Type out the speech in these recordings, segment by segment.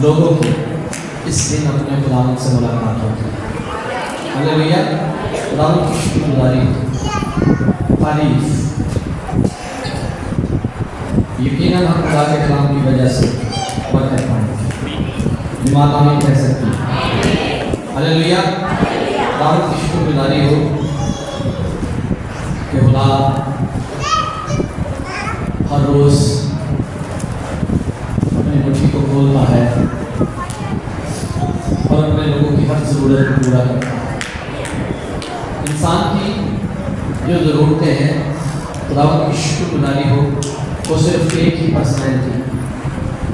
लोगों की इस दिन अपने खुदावंद से मुलाकात होती है। हालेलुया। खुदावंद की शुक्रगुजारी, तारीफ, यकीनन हम खुदा के कलाम की वजह से बरकत पाएंगे। दिमाग आमीन कह सकती है। हालेलुया। खुदावंद की शुक्रगुजारी हो कि खुदा हर रोज़ अपनी मुट्ठी को खोलता है और अपने लोगों की हर ज़रूरत को पूरा करता है। इंसान की जो ज़रूरतें हैं खुदावंद की शुक्रगुजारी हो, वो सिर्फ एक ही पर्सनैलिटी,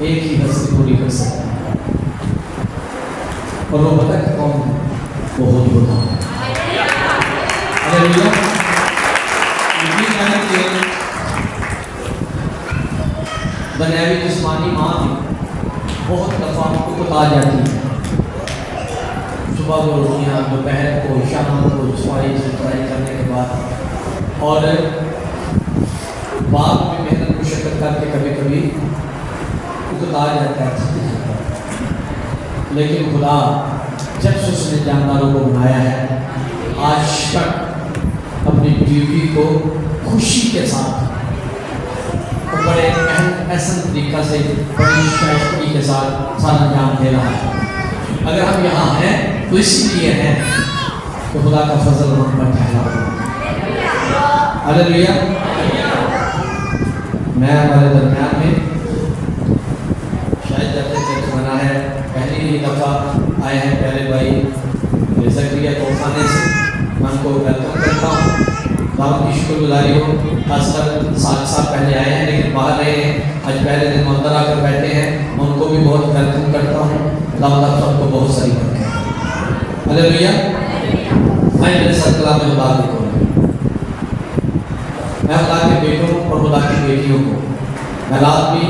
एक ही हस्ती पूरी कर सकता है, और वो पता है कौन है? वो खुद खुदा है। हालेलुया। दुनियावी जिस्मानी माँ बहुत दफ़ा आपको आ जाती है। सुबह को रोटियाँ, दोपहर को, शाम को सफाई सुथराई करने के बाद और बाग में मेहनत मुशक्कत करके कभी कभी उकता जाता है, थक जाता है। लेकिन खुदा जब से उसने जानदारों को बनाया है, आज तक अपनी ड्यूटी को खुशी के साथ और बड़े ऐसा तरीका से, बड़ी शाइस्तगी के साथ सारा अंजाम दे रहा है। अगर हम यहाँ हैं तो इसलिए हैं तो खुदा का फजल हम पर ठहरा हुआ। हालेलुया। मैं हमारे दरमियान में शायद जब से चर्च बना है पहली ही दफ़ा आए हैं प्यारे भाई ज़करिया तोखाने से, मैं उनको वेलकम करता हूँ। खुदा की शुक्रगुजारी हो, खासकर 7 साल पहले आए हैं लेकिन बाहर रहे हैं, आज पहले दिन अंदर आकर बैठे हैं, मैं उनको भी बहुत वेलकम करता हूँ। खुदा सबको बहुत सारी बरकत। हालेलुया। मैं मेरे साथ कलाम में खुदा को मैं खुदा के बेटों और खुदा की बेटियों को, मैं रात भी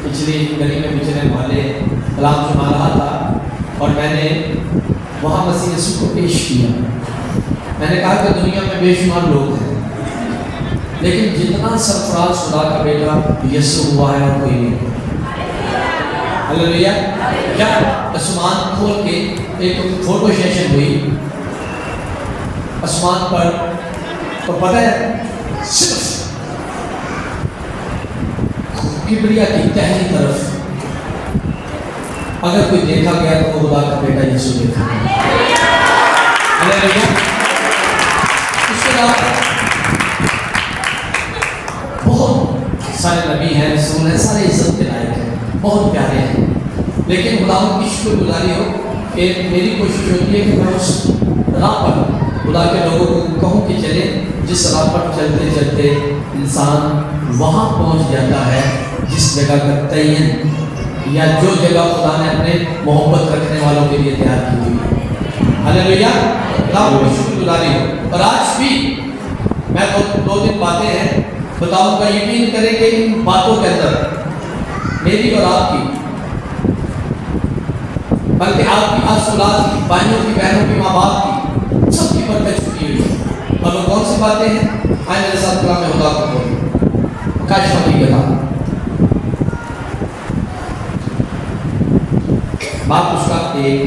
पिछली गली में पिछले वाले कलाम सुना रहा था और मैंने वहाँ मसीह यीशु को पेश किया। मैंने कहा कि दुनिया में बेशुमार लोग हैं, लेकिन जितना सरफराज खुदा का बेटा यीशु हुआ है और कोई नहीं। हालेलुया। क्या आसमान खोल के एक फोटो सेशन हुई आसमान पर, तो पता है सिर्फ किबरिया की पहली तरफ अगर कोई देखा गया तो वो खुदा का बेटा यीशु देखा। हालेलुया। उसके बाद बहुत सारे नबी हैं, रसूल हैं, सारे इज्जत के लायक हैं, बहुत प्यारे हैं, लेकिन खुदा की शुक्रगुजारी हो कि मेरी कोशिश होती है कि मैं उस राह पर खुदा के लोगों को कहूँ कि चले जिस राह पर चलते चलते इंसान वहाँ पहुँच जाता है जिस जगह का तयन या जो जगह खुदा ने अपने मोहब्बत रखने वालों के लिए तैयार की हुई है। हालेलुया। खुदा की शुक्रगुजारी हो। और आज भी मैं दो दिन बातें हैं बताऊँगा, यकीन करें कि इन बातों के अंदर मेरी और आपकी, बल्कि आपकी आसुलात की, भाइयों की, बहनों की, माँ बाप की, सबकी बरकत छुपी हुई है। और वो कौन सी बातें हैं? आए मेरे साथ कलाम में खुदा को बोलो। काशिफ़ा की किताब बात उसका एक,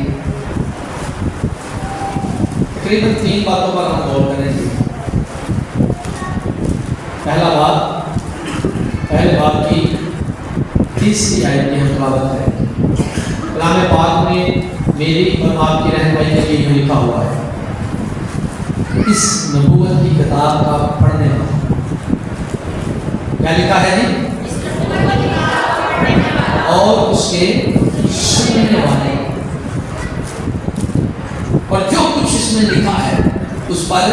तकरीबन 3 बातों पर हम गौर करेंगे। पहला बात, पहले बात की 30वीं आयत की हम तिलावत करेंगे। कलाम पाक में मेरी और आपकी रहनुमाई के लिए लिखा हुआ है, इस नबूवत की किताब का पढ़ने वाला, क्या लिखा है जी? और उसके सुनने वाले, और जो कुछ इसमें लिखा है उस पर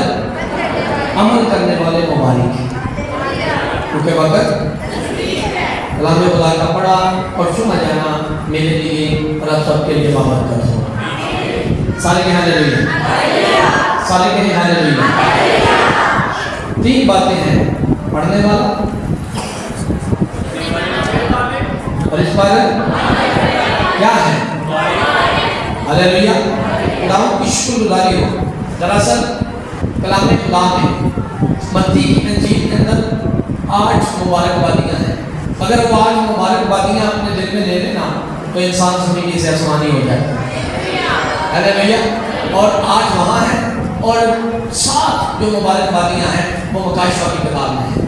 अमल करने वाले मुबारक हैं। क्योंकि वक्त कलाम खुदा का पढ़ा और सुना जाना मेरे लिए और आप सबके लिए बाबरकत हो। सारे के हालेलुया, सारे के हालेलुया। 3 बातें हैं, पढ़ने वाला और इस पर क्या है? हालेलुया। खुदा की शुक्रगुजारी हो। दरअसल कलाम खुदा में मत्ती की इंजील के अंदर 8 मुबारकबादियाँ हैं। अगर वो 8 मुबारकबादियाँ अपने दिल में ले लेना तो तो इंसान ज़िंदगी से आसमानी हो जाता है भैया। और आज वहाँ है और 7 जो मुबारकबादियाँ हैं वो मुकाशवा की किताब में है।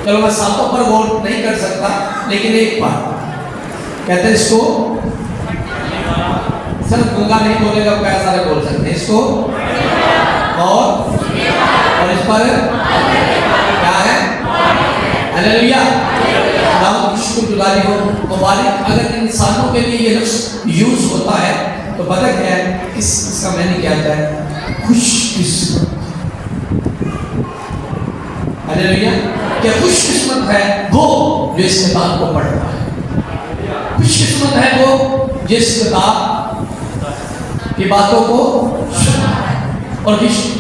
चलो मैं 7 पर गौर नहीं कर सकता, लेकिन एक बात कहते हैं इसको सिर्फ गूंगा नहीं बोलेगा, क्या सारे बोल सकते हैं इसको। और इस पर क्या है? हालेलुया, शुक्रगुजारी हो, मुबारक। अगर इंसानों के लिए ये लफ्ज़ यूज होता है तो पता क्या है इसका मैंने क्या आता है? खुशकिस्मत। हालेलुया, क्या खुशकिस्मत है वो जो इस किताब को पढ़ता है। खुशकिस्मत है वो जिस किताब की बातों को सुनता है। और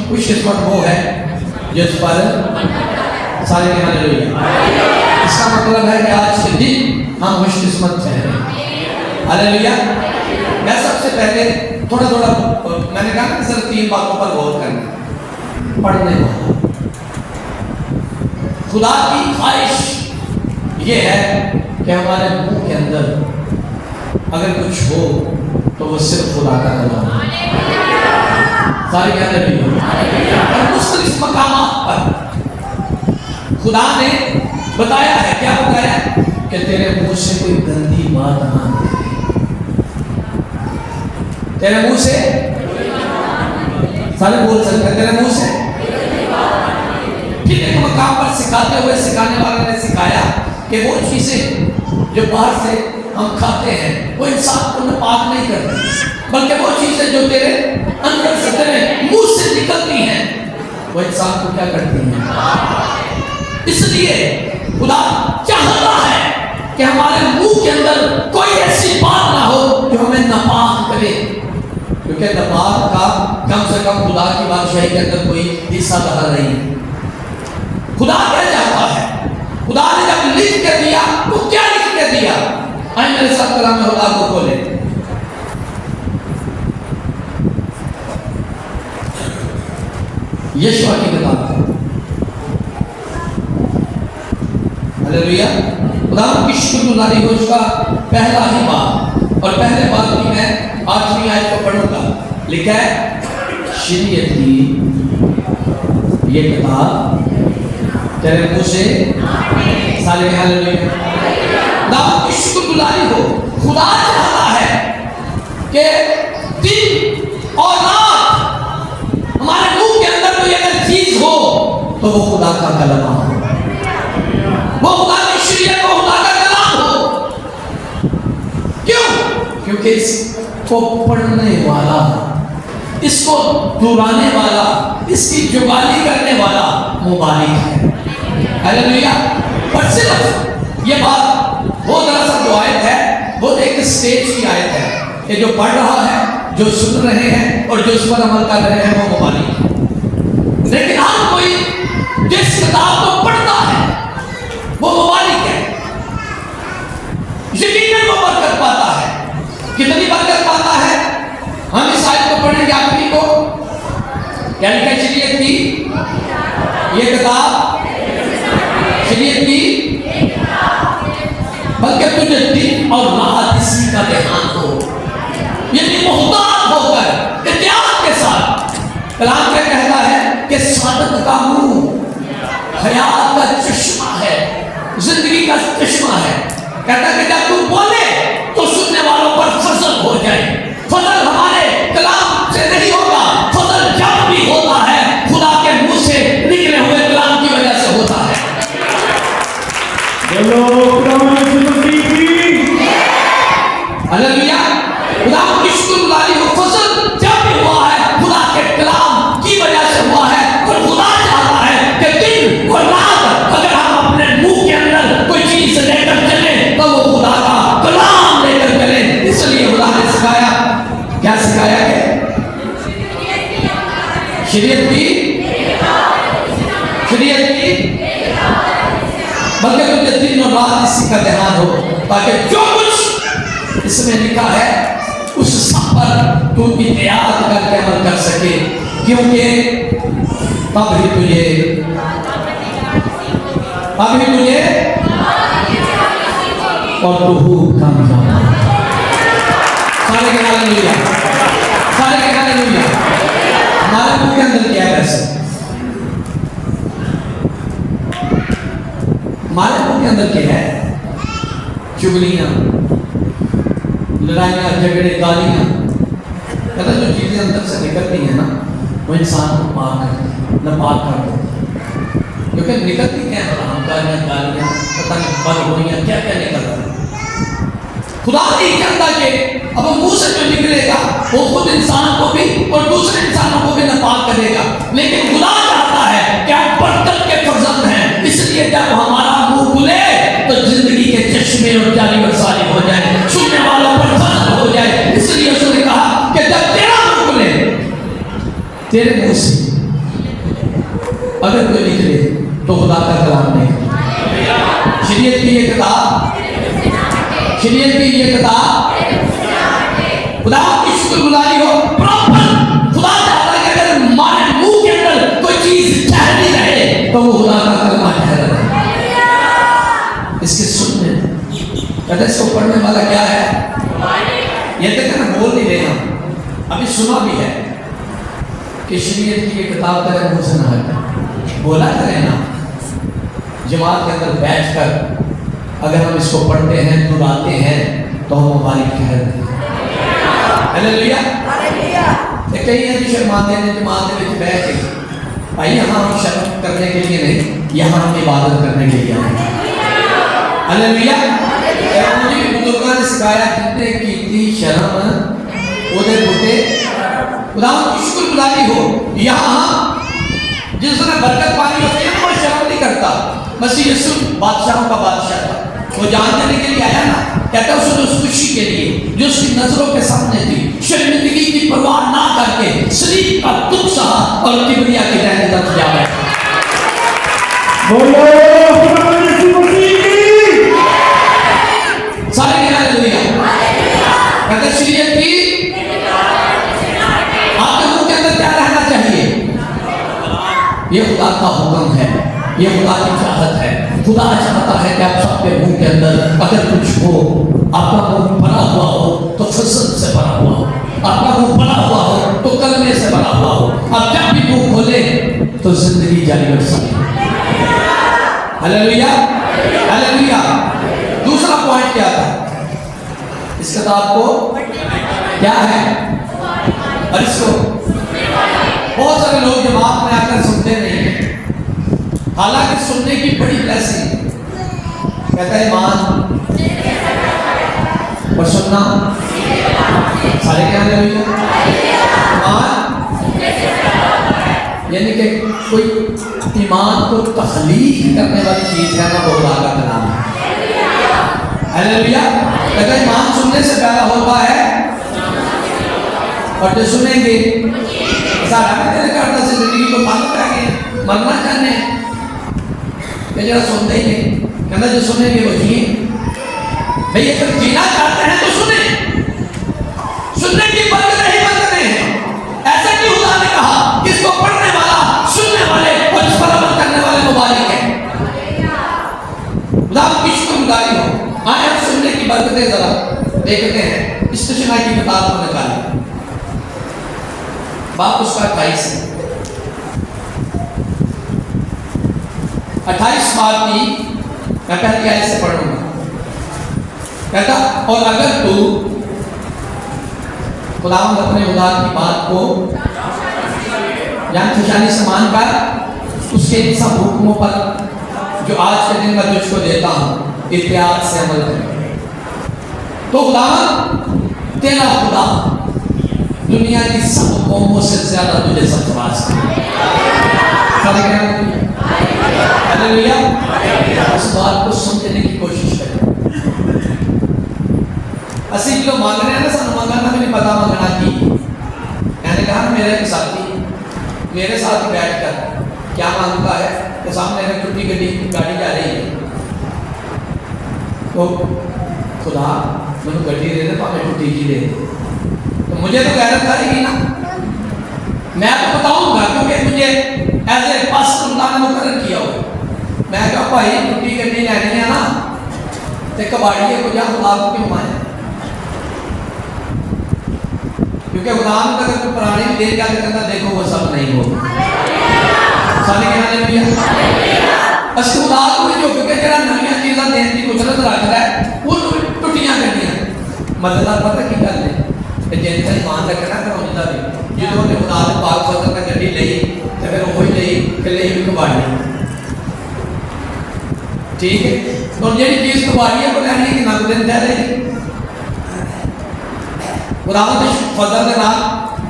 खुशकिस्मत वो है जिस पर सारे हालेलुया। इसका मतलब है कि आज के दिन हम खुशकिस्मत हैं। हालेलुया। मैं सबसे पहले थोड़ा मैंने कहा कि सर 3 बातों पर गौर करना। पढ़ने वाला खुदा की ख्वाहिश ये है कि हमारे मुंह के अंदर अगर कुछ हो तो वो सिर्फ खुदा का कलाम है। सारी और मुख्तलिफ मकामात पर खुदा ने बताया है, क्या बताया कि तेरे मुंह से कोई गंदी बात ना निकले। तेरे मुंह से सारे बोल सकते हैं, तेरे मुंह से। फिर एक मकाम पर सिखाते हुए सिखाने वाले ने सिखाया कि वो चीजें जो बाहर से हम खाते हैं वो इंसान को नापाक नहीं करती, बल्कि वो चीजें जो तेरे अंदर से तेरे मुंह से निकलती हैं वो इंसान को क्या करती हैं। इसलिए खुदा चाहता है कि हमारे मुंह के अंदर कोई ऐसी बात ना हो जो हमें नापाक करे, क्योंकि नापाक का कम से कम खुदा की बादशाही के अंदर कोई हिस्सा दखल नहीं है। खुदा क्या चाहता है? खुदा ने जब लिख के दिया तो क्या लिख के दिया? आइए मेरे साथ कलाम खुदा को खोले। यशवा की किताब है। हालेलुया, खुदा की शुक्रगुजारी हो। उसका पहला ही बात और पहले बात की मैं 8वीं आयत को पढ़ूंगा। लिखा है शरीयत की ये किताब तेरे मुंह से साले। हालेलुया, खुदा की शुक्रगुजारी हो। खुदा चाहता है कि दिन और रात हमारे मुंह के अंदर कोई अगर चीज हो तो वो खुदा का कलाम हो, वो खुदा की शरीयत को खुदा का कलाम हो। क्यों? क्योंकि इसको पढ़ने वाला, इसको दोहराने वाला, इसकी जुगाली करने वाला मुबारक है। हालेलुया। पर सिर्फ ये बात वो दरअसल जो आयत है वो एक स्टेज की आयत है कि जो पढ़ रहा है, जो सुन रहे हैं और जो इस पर अमल कर रहे हैं वो मुबारक है। लेकिन हर कोई जिस किताब को पढ़ता है वो मुबारक है, यकीनन वो बरकत पाता है। कितनी बरकत पाता है? हम इस आयत को पढ़ेंगे आखिरी को। क्या लिखा? शरीयत की ये किताब, शरीयत की, बल्कि तुझे दिन और रात इसी का ध्यान हो, यानी मोहतात होकर इत्याग के साथ। कलाम क्या कहता है कि सादत का मुंह हयात का चश्मा है, जिंदगी का चश्मा है। कहता है कि जब तू बोले तो सुनने वालों पर फजल हो जाए। फजल हमारे कलाम से नहीं होगा, फजल जब भी होता है खुदा के मुंह से निकले हुए कलाम की वजह से होता है। हालेलुया, खुदा की शुक्रगुजारी हो। फजल जब भी हुआ है खुदा के कलाम की वजह से हुआ है। और खुदा चाहता है कि दिन और रात अगर हम अपने मुंह के अंदर कोई चीज लेकर चले तो वो खुदा का कलाम लेकर चले। इसलिए खुदा ने सिखाया, क्या सिखाया है? शरीयत की, शरीयत की, बल्कि तुझे दिन और रात इसी का ध्यान हो, ताकि जो कुछ इसमें लिखा है उस सब पर तू इत्याग करके अमल कर सके, क्योंकि तब ही तुझे और तू कामयाब। सारे के हालेलुया, सारे के हालेलुया। हमारे मुंह के अंदर क्या है? वैसे हमारे मुंह के अंदर क्या है? चुगलियां, लड़ाइयां, झगड़े, गालियां। कहता जो चीजें अंदर से निकलती हैं ना, वो इंसान को पार करती है, नापाक कर देती है। क्योंकि निकलती क्या है? गालियां, गालियां, पता नहीं बदबूइयां, क्या क्या निकलता है। खुदा नहीं चाहता कि अब मुंह से जो निकलेगा वो खुद इंसान को भी और दूसरे इंसानों को भी नापाक करेगा, लेकिन खुदा चाहता है कि आप बरकत के फर्जंद हैं, इसलिए जब हमारा मुंह खुले तो जिंदगी के चश्मे और जारी बरसारी हो जाए, सुनने वालों पर फर्ज हो जाए। इसलिए उसने कहा कि जब तेरा मुंह खुले, तेरे मुंह से अगर कोई निकले तो खुदा का कलाम नहीं। शरीयत की ये किताब, शरीयत की ये किताब खुदा की शुक्रगुजारी हो प्रॉपर। खुदा चाहता है कि अगर हमारे मुंह के अंदर कोई चीज ठहरी रहे तो वो खुदा का कलमा ठहरा रहे। इसके सुनने कहते इसको पढ़ने वाला क्या है? ये तक ना बोल नहीं रहे हम, अभी सुना भी है कि शरीयत की ये किताब तेरे मुंह से ना हटे। बोला करें ना जमात के अंदर बैठकर, अगर हम इसको पढ़ते हैं, दोहराते हैं तो हम हमारी ठहरते हैं। हालेलुया। कई हैं जो शर्माते हैं जमात में बैठ के, भाई यहाँ हम शर्म करने के लिए नहीं, यहाँ हम इबादत करने के लिए आए। हालेलुया। मुझे बुजुर्गों ने सिखाया जितने कीती शर्म उधर बुटे खुदा की शुक्रगुजारी हो। यहाँ जिसने बरकत पानी होती है वो शर्म नहीं करता। मसीह यीशु बादशाहों का बादशाह था, वो जान देने के लिए आया ना, कहता उसने उस खुशी के लिए जो उसकी नजरों के सामने थी, शर्मिंदगी की परवाह ना करके शरीर का दुख सहा और किबरिया की रहने तक जा बैठा। बोलो यीशु मसीह की सारे हालेलुया। कहते शरीयत की आपके मुंह के अंदर क्या रहना चाहिए? ये खुदा का हुक्म है, ये खुदा की चाहत है। खुदा चाहता है कि आप सबके मुंह के अंदर अगर कुछ हो, आपका मुंह भरा हुआ हो तो फजल से भरा हुआ हो, आपका मुंह भरा हुआ हो तो कलमे से भरा हुआ हो। आप जब भी मुंह खोले तो जिंदगी जारी रख सके। Hallelujah, hallelujah. दूसरा पॉइंट क्या था इस किताब को? क्या है? और इसको बहुत सारे लोग जमात में आकर सुनते नहीं है, हालांकि सुनने की बड़ी ब्लेसिंग। कहता है ईमान और सुनना सारे क्या है? ईमान यानी कि कोई ईमान को तख्लीक करने वाली चीज है ना, वो खुदा का कलाम है। हालेलुया। कहता है ईमान सुनने से पैदा होता है और जो सुनेंगे सारा करता से जिंदगी को मालूम करेंगे, मरना चाहने जरा सुनते ही नहीं। कहना जो सुनेंगे वो जिए। भैया अगर जीना चाहते हैं तो सुने, सुनने की बरकत नहीं बंद नहीं है। ऐसा क्यों खुदा ने कहा किसको पढ़ने वाला, सुनने वाले और इस पर अमल करने वाले मुबारक है। खुदा की शुक्रगुजारी हो। आए हम सुनने की बरकतें जरा देखते हैं। इस्तिशना की किताब को निकालें, बाप उसका 28 है। 28 बात की मैं पहली आयत से पढ़ूंगा। कहता और अगर तू खुदावंद अपने खुदा की बात को यानी खुशानी से मानकर उसके इन सब हुक्मों पर जो आज के दिन मैं तुझको देता हूँ इत्याद से अमल कर, तो खुदावंद तेरा खुदा दुनिया की सब कौमों से ज्यादा तुझे सरफराज करेगा। हालेलुया। इस बात को समझने की कोशिश करें। असली जो मांग रहे हैं ना, सब मांगना भी नहीं पता मांगना की। मैंने कहा मेरे साथी मेरे साथ बैठकर क्या मांगता है कि सामने अगर छुट्टी गाड़ी जा रही है तो खुदा मैंने गड्डी दे दे, पापा छुट्टी की दे, तो मुझे तो गैरत करेगी ना। मैं तो बताऊंगा क्योंकि मुझे ऐसे पास खुदा ने मुकर्रर किया हो। मैं क्या भाई छुट्टी गड्डी लैनी है ना, तो कबाड़ी को जा खुदा को क्यों माने। क्योंकि खुदा ने अगर कोई पुरानी भी देगा तो कहता देखो वो सब नहीं होगा। सारे कहने लगे अस खुदा को जो क्योंकि जरा नवीं चीज़ां देने की कुदरत रखता है वो टुटियां करनियां मजेदार पता की गल है कि जिनका ईमान रखना कराउंदा भी जो ने खुदा ने पाक फजल का गड्डी लई तो फिर वही लई कि लई भी कबाड़ी ठीक है तो जी चीज़ कबाड़ी है वो लैनी कि नग दिन दे देगी खुदा के फजल के नाल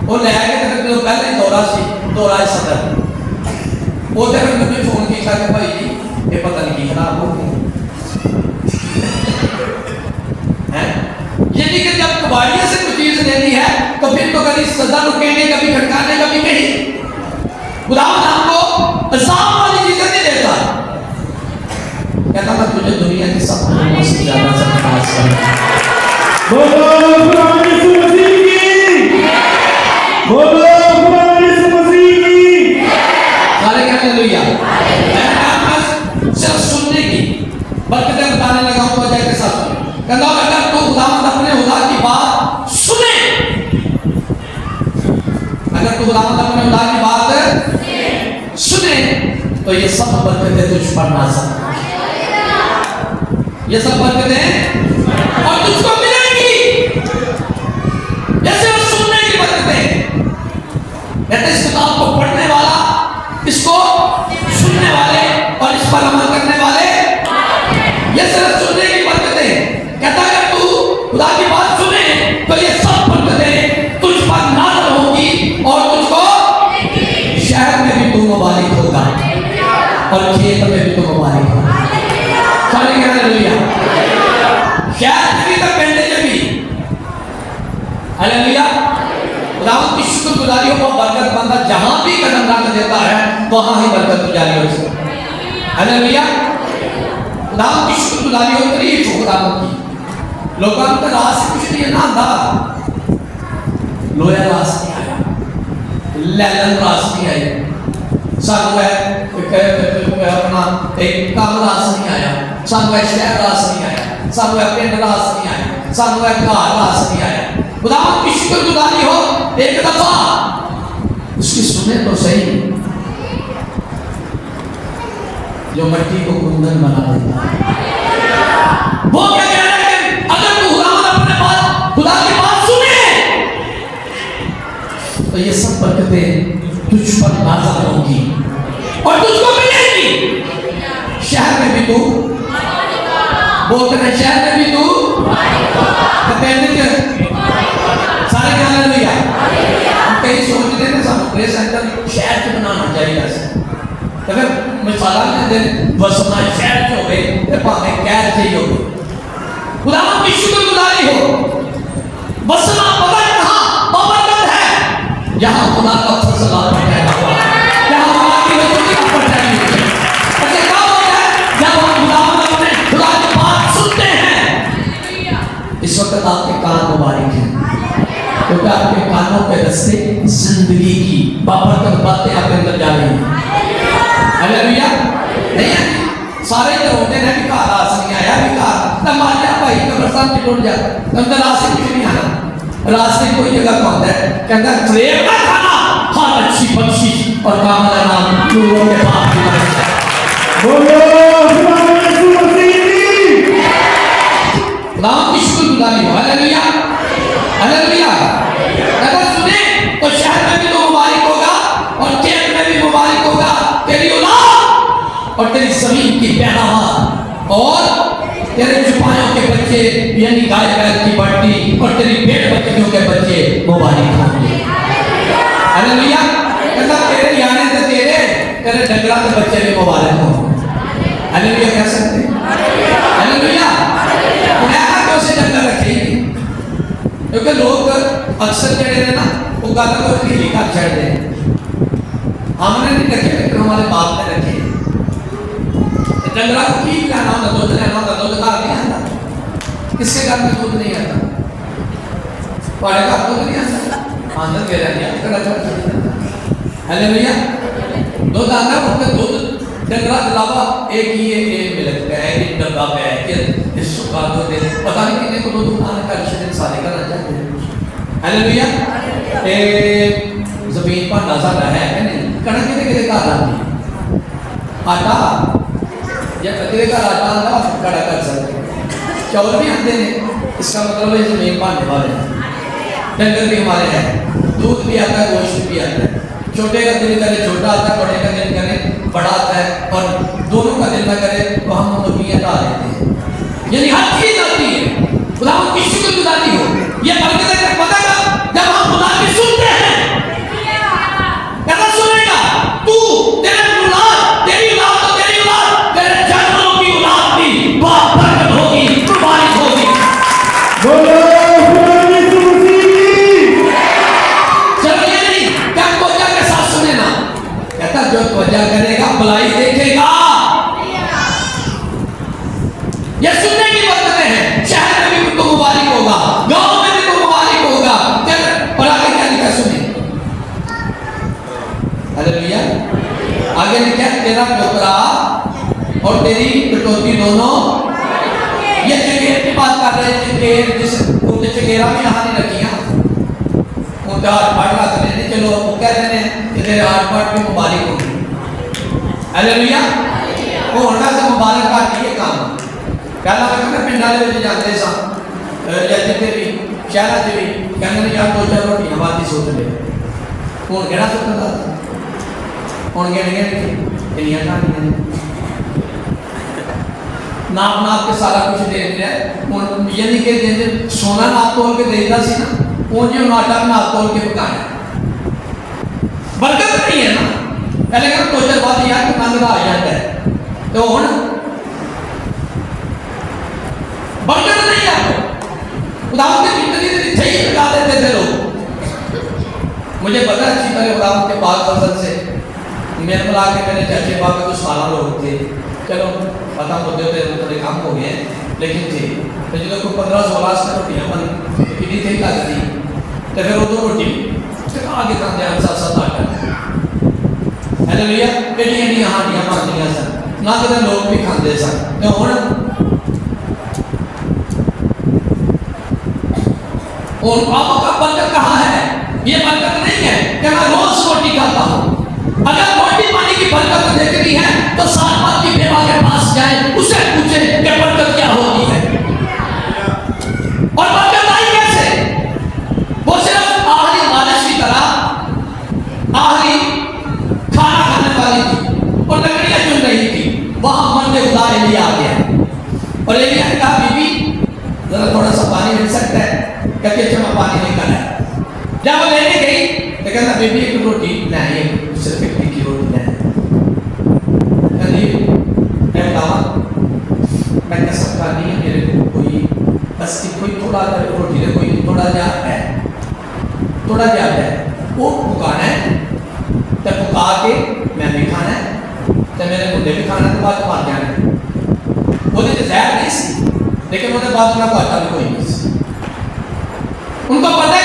वो लैके तो पहले दौरा सी दौरा सदर उसे फिर मैंने फोन किया कि भाई जी ये पता नहीं की खराब हो गई है यानी कि जब कबाड़िया से कोई चीज लेनी है तो फिर तो कभी सजा रुकेंगे कभी खटकाने कभी कहीं खुदा हमको अजाब वाली चीजें नहीं देता कहता मैं तुझे दुनिया की सब से ज्यादा खास करूंगा बोलो खुदा यीशु मसीह की बोलो खुदा यीशु मसीह की सारे हालेलुया सिर्फ सुनने की बल्कि मैं बताने लगा हूं वजह के साथ कहता अगर तू खुदावंद अपने खुदा की बात सुने अगर तू खुदावंद अपने खुदा की बात सुने तो ये सब बरकतें तुझ पर नाज़िल ये सब बरकतें और तुझको मिलेंगी जैसे वो सुनने की बरकतें कहते इस किताब को पढ़ने वाला इसको सुनने वाले और इस पर अमल करने वाले ये सिर्फ सुनने की बरकतें कहता अगर तू खुदा की बात सुने तो ये सब बरकतें तुझ पर नाज़िल होगी और तुझको शहर में भी तू मुबारक होगा और खेत में भी तू मुबारक होगा सारे हालेलुया शहर में भी तो पिंड में भी हालेलुया खुदावंद की शुक्रगुजारी हो बरकत बंदा जहां भी कदम रख देता है वहां ही बरकत जारी होती है हालेलुया खुदावंद की शुक्रगुजारी हो तारीफ हो खुदावंद की लोगों का रास कुछ नहीं ना था लोया रास नहीं आया लैलन रास नहीं आया सानू है अपना एक काम रास नहीं आया सानू है शहर रास नहीं आया सानू है पिंड रास नहीं आया सानू है घर रास नहीं आया खुदावंद की शुक्रगुजारी हो एक दफा उसकी सुने तो सही जो मिट्टी को कुंदन बना देता है वो क्या कह रहे हैं अगर तू खुदावंद अपने पास खुदा की बात सुने तो ये सब बरकतें तुझ पर नाज़िल होंगी और तुझको मिलेंगी शहर में भी तू बोलते हैं शहर में भी तू सारे हालेलुया कई सोचते हैं ना प्रेस सेंटर शहर च बनाना चाहिए तो फिर मिसाल देते बसना शहर च होवे ते भावे कैद च ही होवे खुदावंद की शुक्रगुजारी हो बसना पता कहां बबरकत है जहां खुदा का फैसला बैठा हुआ जहां खुदा की वजह का बैठा है अच्छा क्या होता है जब हम खुदावंद अपने खुदा की बात सुनते हैं इस वक्त आपके कान मुबारक हैं क्योंकि आपके कानों के रास्ते जिंदगी की बाबरकत बातें आपके अंदर जा रही हैं हालेलुया नहीं सारे तो होते हैं कि घर आस नहीं आया भी घर तो मान जा भाई कब्रिस्तान से टूट जा अंदर रास्ते कुछ नहीं आना रास्ते कोई जगह का होता है कहता ट्रेन का खाना हर अच्छी बख्शी और कामना नाम चूरों के पाप की मदद बोलो खुदा यीशु मसीह की नाम की शुक्रगुजारी हो हालेलुया हालेलुया अगर सुने तो शहर में भी तो मुबारक होगा और खेत में भी मुबारक होगा तेरी औलाद और तेरी जमीन की पैदावार और तेरे चुपायों के बच्चे यानी गाय बैल की बढ़ती और तेरी भेड़ बकरियों के बच्चे मुबारक होंगे हालेलुया कहता तेरे यानी से तेरे डंगरा के बच्चे भी मुबारक होंगे हालेलुया कह सकते हैं हालेलुया उन्हें तो से डंगर रखेगी क्योंकि लोग अक्सर जड़े ने ना वो गल को ढीली कर छड़ते हैं हमने नहीं रखे लेकिन हमारे बाप ने रखे डंगरा को ठीक लेना होता दूध लेना होता दूध घर नहीं आता किसके घर में दूध नहीं आता तुम्हारे घर दूध नहीं आता आंदर के रहने हालेलुया दूध आता है दूध डंगरा के अलावा एक ही एक मिलता है एक डब्बा पे है कि इस सुखा दो दे पता नहीं कितने को दूध खाने का अच्छे दिन सारे का जाते हैं हालेलुया। ते जमीन भांडा साडा है कि नहीं, कणक किते किते घर आती, आटा या किते घर आटा आंदा कड़ा कर सकते, चौल भी आते हैं। इसका मतलब है जमीन भांडे वाले हैं, डंगर भी हमारे हैं, दूध भी आता है, गोश्त भी आता है। छोटे का दिल करे छोटा आता है, बड़े का दिल करे बड़ा आता है, और दोनों का दिल ना करे तो हम मुर्गियां डाल देते हैं। यानी हर चीज आती है, खुदा की शुक्रगुजारी हो। ये बरकत है पता है जब हम खुदा की सुनते हैं, कहता सुनेगा तू, तेरे औलाद, तेरी औलाद तो तेरी औलाद, तेरे जानवरों की औलाद भी बहुत बरकत होगी, बारिश होगी। बोलो खुदा यीशु मसीह की। चलो ये नहीं क्या त्वचा के साथ सुने ना, कहता जो त्वचा करेगा भलाई देखेगा। ये सुनने की बरकतें हैं। शहर में भी तुमको मुबारक होगा, गांव में भी तुमको मुबारक होगा। तेरे पढ़ा के क्या लिखा सुने, हालेलुया। आगे लिखा तेरा टोकरा और तेरी कटोती दोनों, ये चंगेर की बात कर रहे हैं। चंगेर जिस उनके चंगेरा में यहाँ नहीं रखियां, उनका हाथ पाट रख लेने, चलो वो कह रहे हैं कि तेरे हाथ पाट भी मुबारक होगी, हालेलुया। वो होना से मुबारक का ये काम कहला मैं पिंडा दे विच जाते सा या जिथे भी शहर च भी कहने यार दो चार रोटियां वादी सुट ले, हुण केड़ा सुटदा, हुण गिणियां किन्नियां कहानियां नाप नाप के सारा कुछ दे दिया। हुण यानी कि जिंदे सोना नाप तोल के देता सी ना, उंज हुण आटा नाप तोल के पकाया। बरकत नहीं है ना, पहले कहना दो चार बाद यार नंद आ जाता है, तो हुण बरकत नहीं आपको। खुदावंद की जिंदगी में सही लगा देते थे लोग। मुझे पता अच्छी तरह खुदावंद के पाक फजल से मेरे बुला के मेरे चाचे बाबा कुछ 12 लोग थे, चलो पता मुद्दे थे थोड़े कम हो गए लेकिन थे। तो जो को 15-16 रोटियां बन कितनी थी लगती, तो फिर वो दो रोटी आगे खाते हैं 7-7 आटा, हालेलुया। एडियां हांडियां बनदियां सन ना, कि लोग भी खाते सन। तो हुण और आपका बरकत कहाँ है? ये बरकत नहीं है कि मैं रोज रोटी खाता हूँ। अगर रोटी पानी की बरकत देखनी है तो सारपात की बेवा के पास जाए, उससे पूछे कि बरकत क्या होती है और बरकत आई कैसे। वो सिर्फ आखिरी मालिश की तरह आखिरी खाना खाने वाली थी और लकड़ियां चुन रही थी। वहां मरने खुदा एलिया आ गया और एलिया ने कहा बीबी जरा थोड़ा सा पानी मिल सकता है, कहती अच्छा मैं पानी नहीं खाना। जब वो लेने गई तो कहता बेबी एक रोटी नहीं, सिर्फ एक की रोटी नहीं। मैं कह सकता नहीं है मेरे को कोई, बस कोई थोड़ा रोटी ले, कोई थोड़ा जा है, थोड़ा जा है वो पकाना है, तो पका के मैं भी खाना है, तो मेरे मुंडे भी खाना, तो बाद मार जाना है। वो जहर नहीं सी, लेकिन वो बाद में आटा भी कोई नहीं। उनको पता है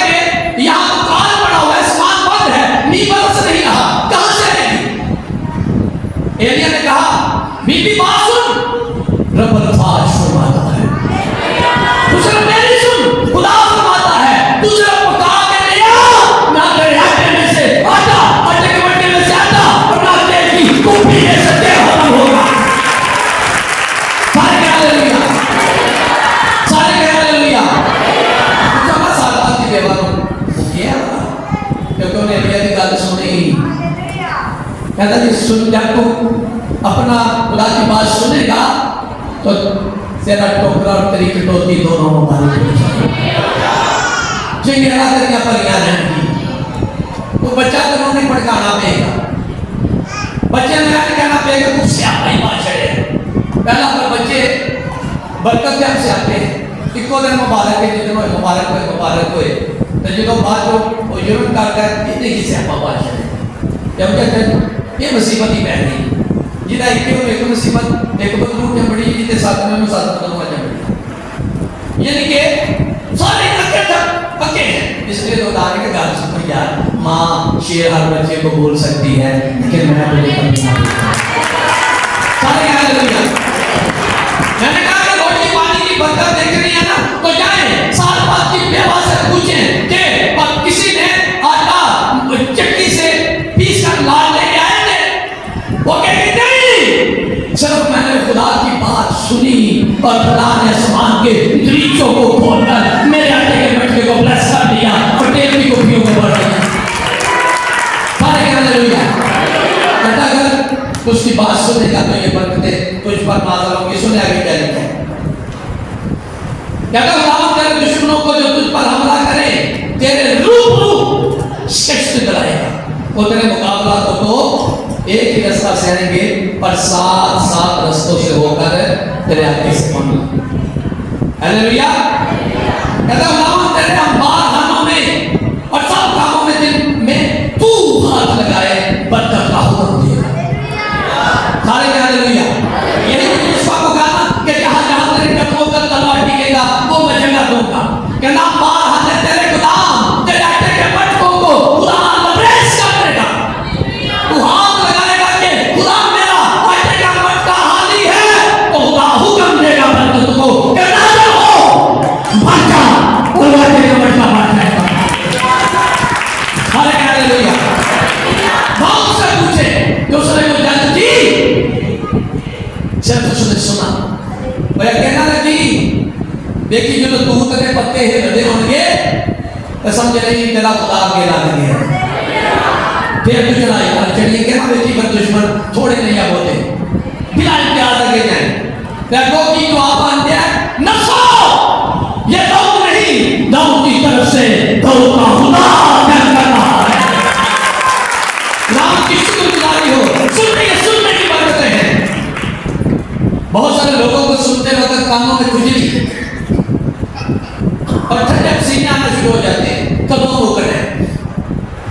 कि यहाँ तो काल पड़ा हुआ है, आसमान बंद है, नींव बरस नहीं रहा, कहां से आएगी। एलिया ने कहा बीबी बात सुन, रब अल्फाज फरमाता है, तू सिर्फ मेरी सुन, खुदा फरमाता है तू सिर्फ पका के ले आ, ना तेरे आटे में से आटा, आटे के बट्टे में से आटा, और ना तेल की कुप्पी में से तेल खत्म होगा। सारे कह हालेलुया, सारे कह हालेलुया। क्योंकि उन्हें एलिया की गल सुनी, कहता जी सुन, जब तू अपना खुदा की बात सुनेगा तो तेरा टोकरा और तेरी कटोती दोनों मुबारक हो जाएंगे। चिंगड़ा तेरियां भरियां रहेंगी। तो बच्चा तेनों नहीं भड़काना पेगा, बच्चे ने कहना पेगा तू स्यापा ही पा छड़े। पहला पर बच्चे बरकत जब से आते हैं, इको दिन मुबारक है, जितने मुबारक हुए तो जो बाद वो यूरन करता है इतने ही स्यापा पा छड़े। जब कहते हैं ये मुसीबत ही पै गई, जिदा एक मुसीबत एक बदलू जमड़ी, जिते साथ में साथ बदलूआ जमड़ी, यानी कि सारे पक्के हैं। इसलिए तो दाने के गाल सुन यार, माँ शेर हर बच्चे को बोल सकती है, लेकिन मैं बोले कभी ना। सारे हालेलुया। मैंने कहा कि रोटी पानी की बरकत देख रही है ना, तो जाए साल बाद की बेवा से पूछें कि उतने मुकाबला तो एक ही रास्ता से आएंगे, पर सात सात रास्तों से होकर तेरे आगे से पहुंचना। हालेलुया। कहता हूं तेरे अंबार खानों में और सब कामों में दिन में तू हाथ लगाए बरकत का हुक्म दिया। सारे हालेलुया। यही यीशु को कहा कि जहां जहां तेरे कदमों पर तलवार टिकेगा वो मैं जगह दूंगा। कहना अंबार हाथ तेरे गुलाम तेरे आटे के मटकों को खुदा लबरेज कर देगा। तू हाथ लगाएगा कि खुदा मेरा आटे का मटका खाली है, तो खुदा हुक्म देगा बरकत को कि नाज़िल हो मटका, और आटे का मटका बांट जाएगा। सारे हालेलुया। बहुत से पूछे कि उसने वो जंग की, सिर्फ उसने सुना। वह कहना लगी देखी जो दूध के पत्ते ही लदे होंगे तो समझ नहीं तेरा खुदा आगे ला देंगे। फिर तुझे लाई कर चढ़िए के ना बेटी पर दुश्मन थोड़े नहीं अब होते बिना प्यार लगे जाए। देखो कि जो आप आते हैं नसो ये दौड़ नहीं, दौड़ की तरफ से दौड़ का खुदा कर रहा है। राम की शुक्रगुजारी हो, सुनने की बरकतें हैं। बहुत सारे लोगों को सुनते वक्त कानों में खुजली और ठंडक सीने आना शुरू हो जाते हैं, कदम रोकने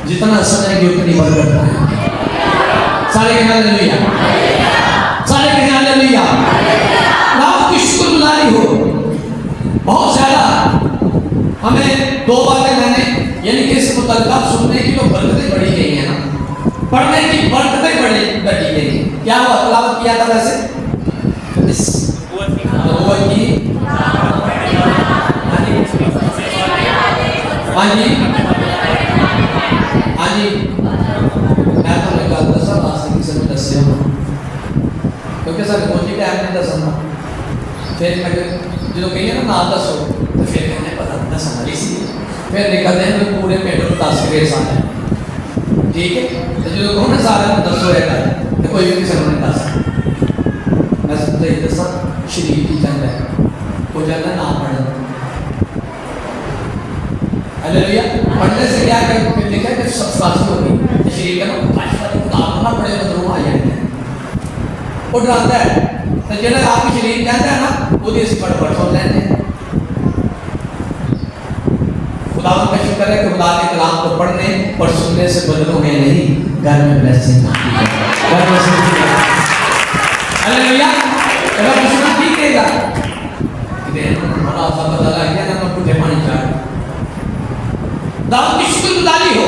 जितना सुनेंगे उतनी बरकत है। सारे कहना हालेलुया, सारे कहना हालेलुया। राम की शुक्रगुजारी हो। बहुत ज्यादा हमें दो बातें मैंने यानी कि इस मुतल्लिका सुनने की तो बरकतें बढ़ी गई है ना, पढ़ने की बरकतें बढ़ी गई। क्या हुआ तलावत किया था वैसे इस नबूवत की? हाँ जी हाँ जी। मैं तो नहीं कहता सर आज किसी ने दस क्योंकि सर मोदी टाइम ने दस फिर मैं जो कहिए ना दसो तो फिर कहने पता दस इसी फिर निकलते हैं तो पूरे पेट में 10 के साथ है। ठीक है, तो जो कहो ना सारे में 10 होएगा तो कोई भी किसी ने 10 मैं समझता ही दस शरीर की जंग है वो जंग ना पढ़े। हालेलुया। पढ़ने से क्या कर लिखा है कि सब साथी होगी शरीर का ना ना पड़े तो रूह आ जाएंगे वो डराता है। तो जो आपकी शरीर कहता है ना वो इस पढ़ सुन लेते हैं। खुदा का शुक्र है कि खुदा के कलाम को पढ़ने और सुनने से बदलो में नहीं घर में ब्लेसिंग आती है। घर में हालेलुया। अगर दुश्मन ठीक रहेगा बड़ा सा बदला है ना तो कुछ पानी चाहे दाऊद की शुक्रगुजारी हो।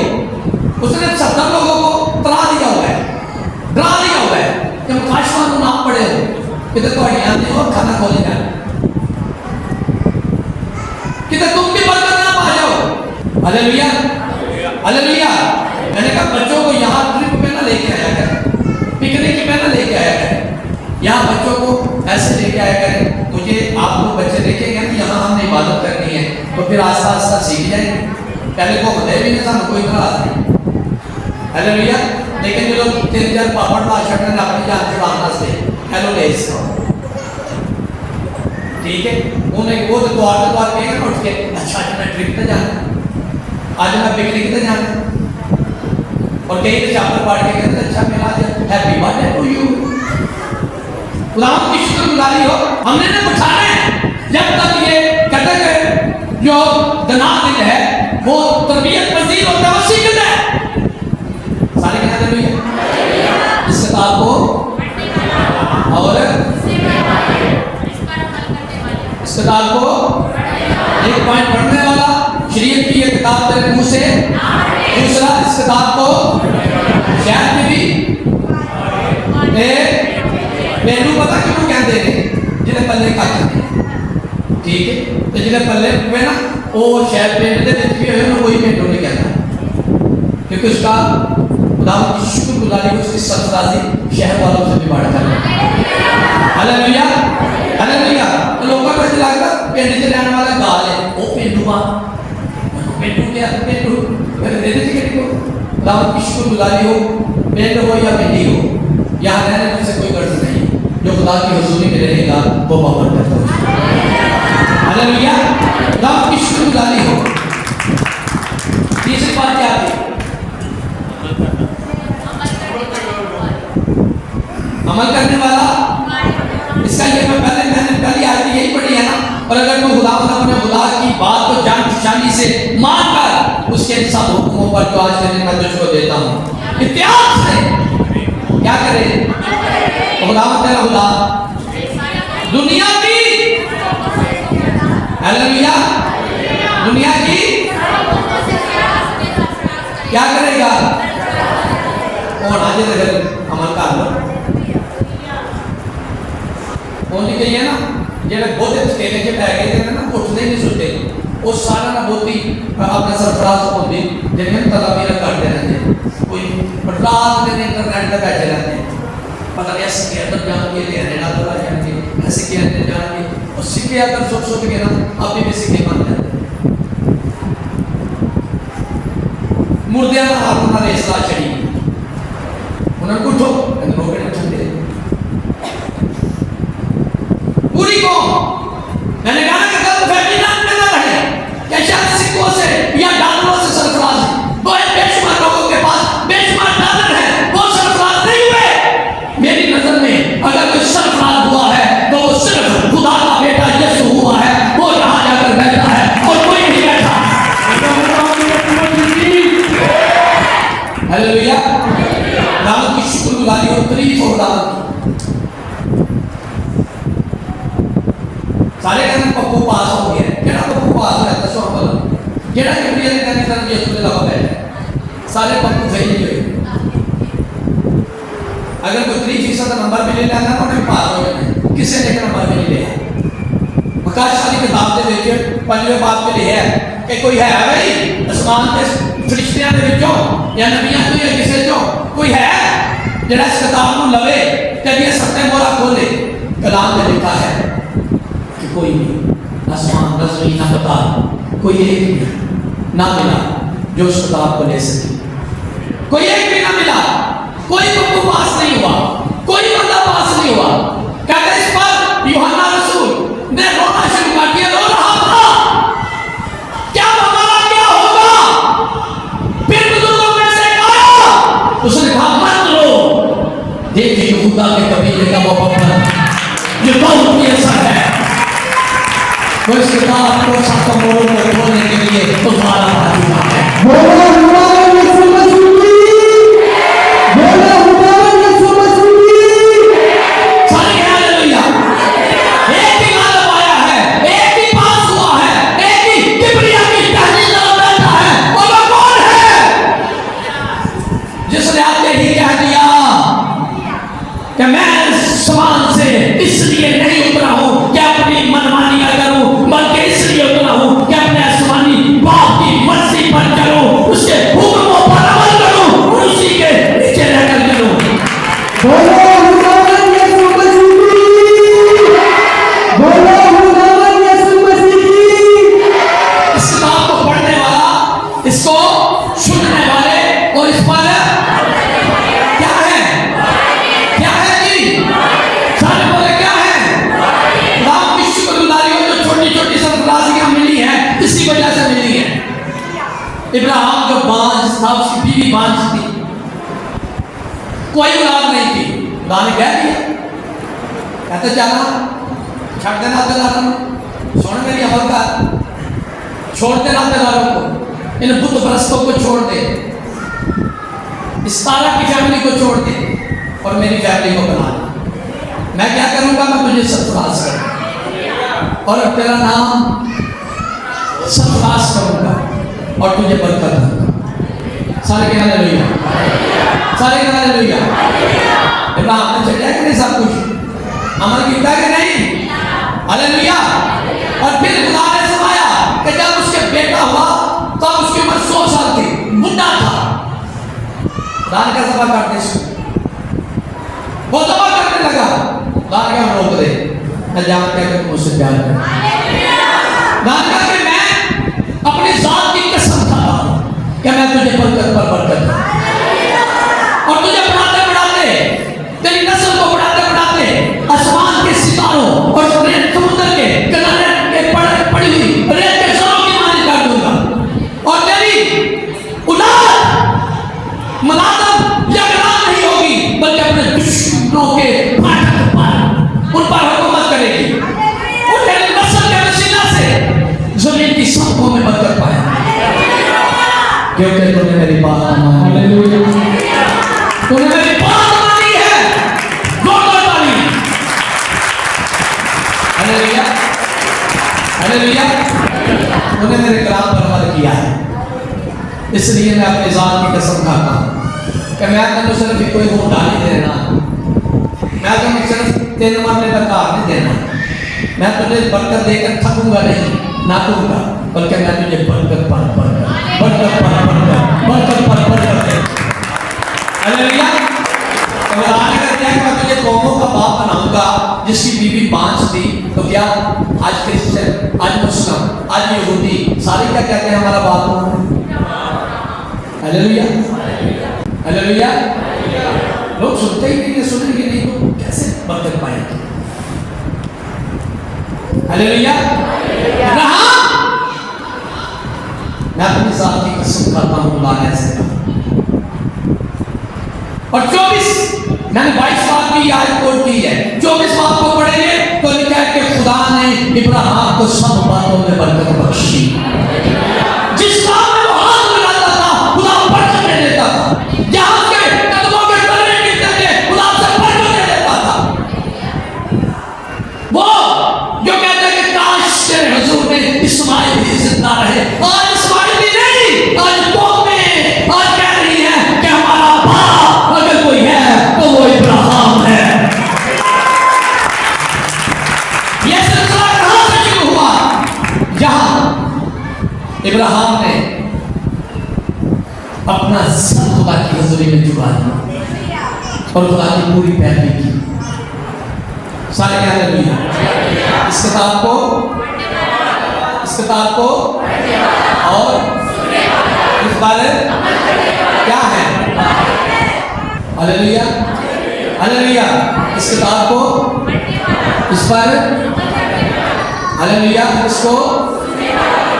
उसने 70 लोगों को डरा दिया हुआ है जब काशवा को नाम पड़े हो किधर तो आने और खाना खोले जाए किधर तुम भी बरकत ना पा जाओ। Hallelujah hallelujah. मैंने कहा बच्चों को यहाँ ट्रिप पे ना लेके आया करें, पिकनिक पे ना लेके आया करें, यहाँ बच्चों को ऐसे लेके आया करें। मुझे आप लोग बच्चे देखेंगे कि यहाँ हमने इबादत करनी है तो फिर आस्ता आस्ता सीख जाएंगे। पहले को होते भी नहीं था कोई इतराज नहीं। हालेलुया। लेकिन जो लोग 3-4 पापड़ ला शटन अपनी जान छुड़ाना से हेलो ले इसको ठीक है उन्हें वो तो द्वार कहेगा उठ के अच्छा आज मैं ट्रिप पे जाना, आज मैं पिकनिक पे जाना और कहीं तो चावल पाड़ के कहते अच्छा मेरा आज हैप्पी बर्थडे टू यू। खुदा की शुक्रगुजारी हो। हमने ने उठाना है जब तक ये कहते जो दना दिल है वो तरबियत पजीर होता है वो सीखता है। सारे क्या हालेलुया। इस किताब को और इस किताब को एक पॉइंट पढ़ने वाला शरीयत की ये किताब तेरे मुंह से। दूसरा इस किताब को शायद में भी पहलू पता क्यों कहते हैं जिन्हें पल्ले का ठीक है तो जिन्हें पल्ले पे ना वो शायद पेट दे भी है ना कोई पेटों नहीं कहता क्योंकि उसका खुदा की शुक्रगुजारी उसकी सरफराजी शहर वालों से भी बढ़ कर। Hallelujah hallelujah. तो लोगों को ऐसा लगता पेट से रहने वाला गाल है वो पेटुआ पेटू क्या पेटू मेरे दे दे को खुदा की शुक्रगुजारी हो पेट हो या बेटी हो यहाँ रहने से कोई गर्ज नहीं जो खुदा की हुजूरी में रहेगा वो बाबर करता है। हालेलुया। खुदा की शुक्रगुजारी हो। तीसरी बात क्या थी? अमल करने वाला। इसका ये मैंने पहली आयत यही पढ़ी है ना। और अगर कोई खुदावंद अपने खुदा की बात को जान पहचानी से मानकर उसके सब हुक्मों पर जो आज के दिन मैं तुझको देता हूँ इत्याग से क्या करे, तो खुदावंद तेरा खुदा दुनिया की, हालेलुया, दुनिया की क्या करेगा, कौन आज अगर अमल कर लो कौन कही है ना, जेडे बहुत थकेले च पै गए थे ना, उठते नहीं सुनते, वो सारा ना बहुत ही अपने सरफराज होंगे जिन्हें तलाबीर करते रहते, कोई रात दिन इंटरनेट पर बैठे रहते हैं, पता नहीं ऐसे के अंदर जाएंगे लेने ना तो जाएंगे, ऐसे के अंदर जाएंगे और सिक्के अंदर सोच के ना अभी भी सिक्के बन जाते हैं। मुर्दिया का हाथ उन्होंने इसला चढ़ी उन्होंने उठो रोके न ठंडे पूरी को मैंने कहा कि कल फैमिली ना रहे क्या शायद सिक्कों से या डॉलरों से सरफराज वो बेशुमार लोगों के पास बेशुमार डॉलर है, वो सरफराज नहीं हुए। मेरी नजर में अगर कोई सरफराज हुआ है तो वो सिर्फ खुदा का बेटा यीशु हुआ है, वो यहाँ जाकर बैठा है और कोई नहीं बैठा। हालेलुया, खुदावंद की शुक्रगुजारी और तारीफ हो खुदावंद। सारे कहते पप्पू पास हो गया, केड़ा पप्पू पास है दसो बोलो, केड़ा किबरिया ने कहने तरह यीशु ने लगा बैठा, सारे पप्पू फेल ही हुए। अगर कोई 3% नंबर भी ले लेना तो नहीं पास हो जाए, किसी ने नंबर भी नहीं लिया। प्रकाश वाली किताब दे विच 5वें बाब के लिए है कि कोई है भाई आसमान के फरिश्तियां दे विचों या नबियां तो या किसी चो कोई है जेड़ा इस किताब को लवे ते ये सत्ते मोहरा खोले। कलाम में लिखा है कि कोई भी आसमान रज़मी ना पता कोई एक भी ना मिला जो उस किताब को ले सके, कोई एक भी ना मिला, कोई पप्पू पास नहीं हुआ, कोई बंदा पास नहीं हुआ। कहते इस पर यूहन्ना रसूल ने रोना शुरू कर दिया, रो रहा था क्या हमारा क्या होगा। फिर बुजुर्गों में से आया उसने कहा मत रो, देखिए यहूदा के कबीले का वो पत्थर जो बहुत ही असर है वो इस किताब को सातों मोड़ों को खोलने के लिए तुम्हारा बाजूगा है। बोलो खुदावंद यीशु मसीह की, बोलो खुदावंद यीशु मसीह की। सारे हालेलुया, एक ही गाना आया है, एक ही पास हुआ है, एक ही किबरिया की टहनी लगा बैठा है, और वो कौन है जिसने आके ही कह दिया कि मैं आसमान से इसलिए नहीं उतरा हूं कि अपनी मनमानियां करूं, बल्कि इसलिए उतरा हूं कि अपने आसमानी बाप की मर्जी पर चलूं, उसके हुक्मों पर अमल करूं और उसी के नीचे रहकर चलूं। बोलो खुदावंद यीशु मसीह की, बोलो खुदावंद यीशु मसीह की। इस किताब को पढ़ने वाला, इसको सुनने वाले और इस पर क्या है, क्या है जी, सारे बोले क्या है। राम की शुक्रगुजारी हो जो छोटी छोटी सरफराजियां मिली हैं इसी वजह से मिली है। इब्राहिम जो बांझ था उसकी बीवी बांझ थी, कोई औलाद नहीं थी, खुदा ने कह दिया कहते चला छड़ देना तेदारों को, सुन मेरी अमल कर, छोड़ देना तेदारों को, इन बुत परस्तों को छोड़ दे, इस तारा की फैमिली को छोड़ दे और मेरी फैमिली को बना दे। मैं क्या करूंगा, मैं तुझे सरफराज करूंगा और तेरा नाम सरफराज करूंगा और तुझे बरकत दूंगा। सारे के हालेलुया, सारे के हालेलुया। इब्राहिम ने छड़िया कि नहीं सब कुछ अमल किया कि नहीं, हालेलुया। और फिर खुदा ने समाया कि जब उसके बेटा हुआ तब उसकी उम्र 100 साल थी, बुढ़ा था। दान का सभा करते इसको, वो सभा करने लगा, दान का रोक दे, मैं जानता है कि मुझसे प्यार कर। दान का कि मैं अपनी जात की कसम खाता हूं कि मैं तुझे बरकत पर बरकत दूं और तुझे बढ़ाते बढ़ाते, तेरी नस्ल को बढ़ाते बढ़ाते आसमान के सितारों और समुद्र के किनारे के पड़ी हुई रेत के सरों की मालिक कर दूंगा और तेरी औलाद मलातम यकरार नहीं होगी बल्कि अपने दुश्मनों के तूने मेरी बात मानी, तूने मेरी बात मानी है। जोरदार ताली। Hallelujah, hallelujah. तूने मेरे कलाम पर अमल किया है, इसलिए मैं अपने जान की कसम खाता हूँ कि मैं तेन सिर्फ कोई होटा नहीं देना, मैं तेन सिर्फ तेरे मामले पर कार नहीं देना, मैं तुझे बरकत देकर थकूंगा नहीं, ना दूंगा, बल्कि मैं तुझे बरकत पर बरकत, बरकत पर बरकत, बरकत पर बरकत। हालेलुया। तो खुदा ने कहा कि मैं तुझे कौमों का बाप बनाऊंगा, जिसकी बीवी 5 थी। तो क्या आज क्रिश्चियन, आज मुस्लिम, आज यहूदी सारे क्या कहते हैं, हमारा बाप? Hallelujah, hallelujah. लोग सुनते ही नहीं, सुनेंगे नहीं तो कैसे बरकत पाएंगे? हालेलुया। मैं अपनी जात की कसम खाता हूँ, खुदा ने ऐसे कहा। और 24 मैंने 22 बात की आयत कोट की है, 24 बात को पढ़ेंगे तो लिखा है कि खुदा ने इब्राहिम को सब बातों में बरकत बख्शी। जिस काम में वो हाथ लगाता था, खुदा बरकत दे देता था। जहां के कदमों के तले गिरते थे, खुदा से बरकत दे देता था। वो जो कहते हैं कि काश तेरे हुजूर में इस्माइल भी जिंदा रहे, आज इस्माइल भी नहीं, आज कौमें आज कह रही है कि हमारा बाप अगर कोई है तो वो इब्राहिम है। यह सिलसिला कहां से शुरू हुआ? जहां इब्राहिम ने अपना सर खुदा की हजूरी में झुका दिया और खुदा की पूरी पैरवी की। सारे क्या हालेलुया। इस किताब को और इस बारे क्या है? Hallelujah, hallelujah. इस किताब को इस पर हालेलुया, इसको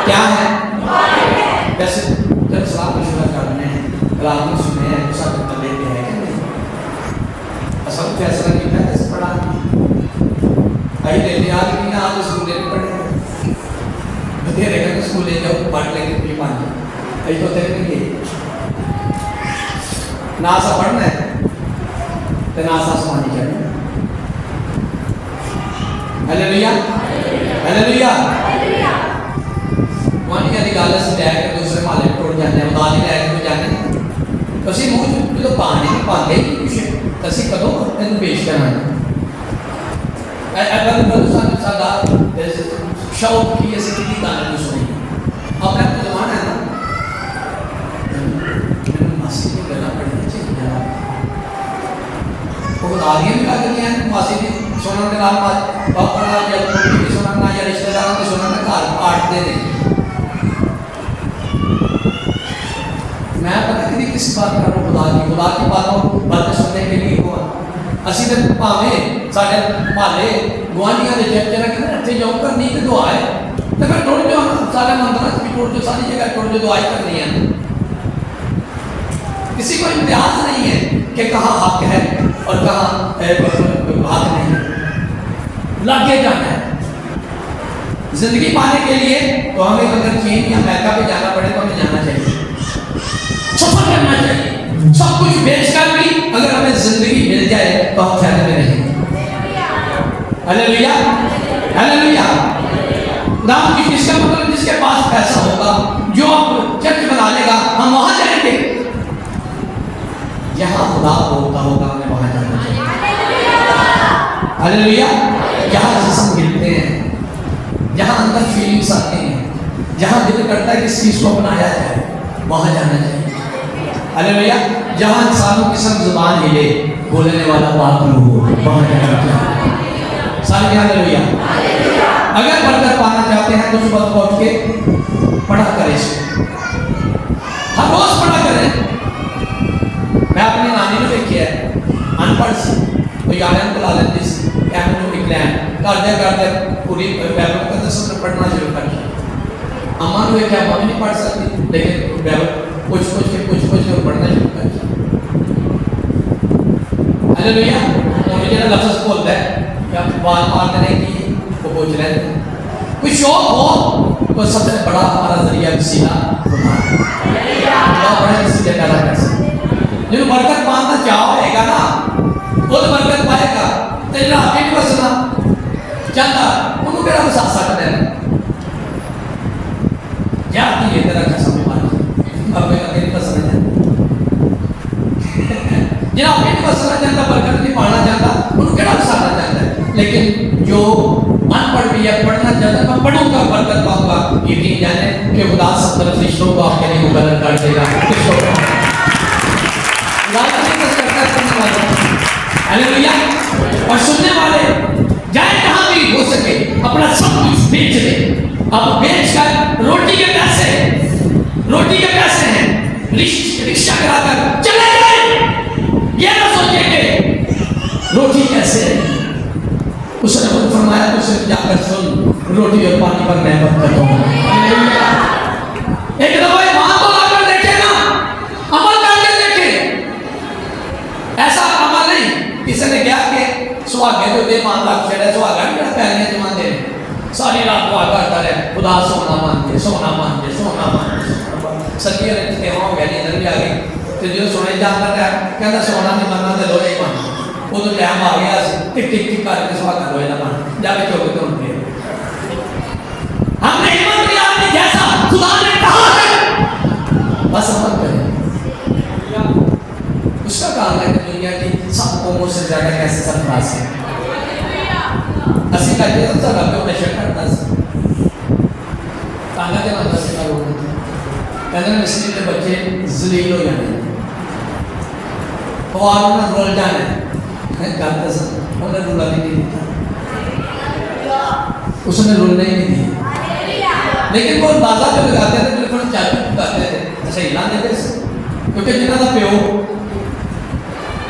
क्या है? वैसे जब सलाम मशवरा करने कलाम में सुने हैं, सब कर लेते हैं क्या नहीं? असल फैसला नहीं था, कैसे पढ़ा आई लेते याद नहीं ना, आप स्कूल ले पढ़े बते रहेगा तो स्कूल ले जाओ, पढ़ लेंगे फिर मान जाओ। आई तो तेरे लिए नासा पढ़ना है तो नासा समानी चाहिए। Hallelujah, hallelujah. मानी का निकाले से जाके दूसरे माले में टूट जाते हैं, उदानी जाके तो जाने तो सी मुझ तो पानी में पाते ही कुछ तसी कदों इन पेश करना है। अगर बलुस्तान सादा शौक की ऐसे कितनी गाने तो सुनी अपने अपने जमाना है ना, मासी की गला पड़नी चाहिए। वो आदमी भी लग गए हैं मासी की सोना के नाम पापा ना या पुत्री की सोना ना या रिश्तेदारों की सोना ना घर काट दे रहे। मैं पता नहीं किस बात कर रहा हूँ, खुदा की बातें सुनने के लिए हुआ। ਅਸੀਂ ਤੇ ਭਾਵੇਂ ਸਾਡੇ ਮਾਲੇ ਗਵਾਂਢੀਆਂ ਦੇ ਜੱਜਰਾ ਕਹਿੰਦੇ ਇੱਥੇ ਜਾਓ ਕਰਨੀ ਤੇ ਦੁਆ ਹੈ ਤੇ ਫਿਰ ਟੁੱਟ ਜਾਓ, ਸਾਰੇ ਮੰਦਰਾਂ 'ਚ ਵੀ टूट जाओ, सारी जगह टूट जाओ, दुआई करनी है। किसी को इम्तियाज नहीं है कि कहाँ हक है और कहाँ हक नहीं है, लागे जाना है। जिंदगी पाने के लिए तो हमें अगर चीन या अमेरिका पे जाना पड़े तो हमें जाना चाहिए, सफर करना चाहिए। सब कुछ बेचकर भी अगर हमें जिंदगी मिल जाए तो हम फायदे में रहेंगे। Hallelujah, hallelujah. नाम की किसका मतलब जिसके पास पैसा होगा, जो आप चर्च बना लेगा, हम वहां जाएंगे। जहां खुदा बोलता होगा हमें वहां जाना चाहिए। हालेलुया। जहां जिस्म गिरते हैं, जहां अंदर फीलिंग्स आते हैं, जहां दिल करता है कि इस चीज को अपनाया जाए, वहां जाना चाहिए। हालेलुया। जहां इंसानों की सब जुबान हिले, बोलने वाला बात हो, वहां जाना चाहिए। सारे हालेलुया। अगर बरकत पाना चाहते हैं तो सुबह को उठ के पढ़ा करें, इसको हर रोज पढ़ा करें। मैं अपनी नानी ने देखी है, अनपढ़ सी तो यार बुला लेती सी कैमरे निकलैन करते पूरी बाइबल का दर्शन पढ़ना शुरू कर दिया। अम्मा ने क्या अम्मा भी नहीं पढ़ सकती, लेकिन बाइबल कुछ के पढ़ना शुरू कर दिया। हालेलुया। उन्हें जो लफ्ज़ बोलता है क्या बात मारते हैं कि वो पूछ रहे थे कोई शौक हो तो सबसे बड़ा हमारा जरिया वसीला खुदा है। बड़े खुद बरकत पाएगा ते जरा आपे नहीं बसना चाहता उन्होंने केड़ा बसा सकता है या ये तेरा कसम मार बाबे का नहीं बसना चाहता जरा आपे नहीं बसना चाहता बरकत नहीं पाना चाहता उन्होंने केड़ा बसाना चाहता है लेकिन जो अनपढ़ भी है पढ़ना चाहता है मैं पढ़ूंगा बरकत पाऊंगा यकीन जाने कि खुदा सब तरफ रिश्तों को आपके लिए मुकर्रर कर देगा किसको खुदा नहीं बस करता है सुनने वाले हालेलुया और सुनने वाले जाए कहाँ भी हो सके अपना सब कुछ बेच दे अब बेच कर रोटी के पैसे हैं रिक्शा कराकर चले गए ये ना सोचे कि रोटी कैसे है उसने खुद फरमाया तो सिर्फ जाकर सुन रोटी और पानी पर मैं बरकत दूंगा एक दफा वहां तो आकर देखे ना अमल करके देखे ऐसा अमल नहीं किसी ने क्या कि सुहागे तो दे मान लाख छेड़े सुहागा भी पैरियां जमा दे सारी रात दुआ करता रहे खुदा सोना मानते सच्ची रहते हो गया नहीं इधर भी आ गई तो जो सोने जाता है कहता सोना नहीं मानना तो लोहे ही मानना वो तो टाइम आ गया टिक टिक टिक करके सुहागा लोहे ना मान जाके चौके तो उनके हमने हिम्मत किया आपने जैसा खुदा ने कहा है बस अमल करें उसका काम है कि दुनिया की सब कौमों से ज्यादा कैसे सरफराज है असली का जीवन सा रब को नशा करता है ताना के अंदर से लोग कहते हैं मिस्री के बच्चे जलील हो जाने और उन्हें रोल जाने मैं जानता सब उन्हें रोला भी नहीं दिया उसने रोलने ही नहीं दिया लेकिन वो अंदाजा जो लगाते थे बिल्कुल चालू करते थे अच्छा हिला देते क्योंकि जिन्हों का प्यो